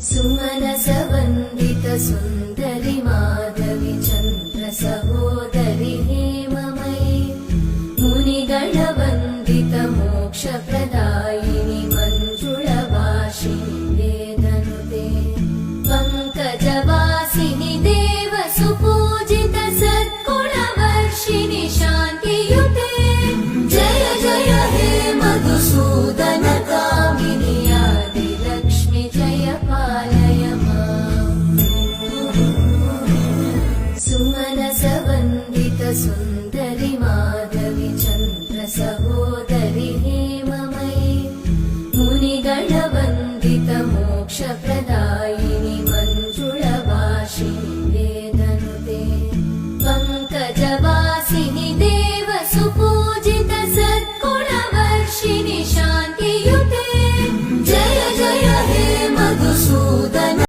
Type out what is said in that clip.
सुमनसवन्दित सुन्दरि माधवि चन्द्र सहोदरि हेममयि मुनिगणवन्दित मोक्षप्रदायिनि मञ्जुळवासिनि वेदनुते पङ्कजवासिनि देव सुपूजित सद्गुणवर्षिणि शान्तियुते जय जय हे मधुसूदन कामिनि आदिलक्ष्मि जय पालय माम् सुमनसवन्दित सुन्दरि माधवि चन्द्र सहोदरि हेममयि मुनिगणवन्दित मोक्षप्रदायिनि मञ्जुळवासिनि वेदनुते पङ्कजवासिनि देव सुपूजित सद्गुणवर्षिणि शान्तियुते जय जय हे मधुसूदन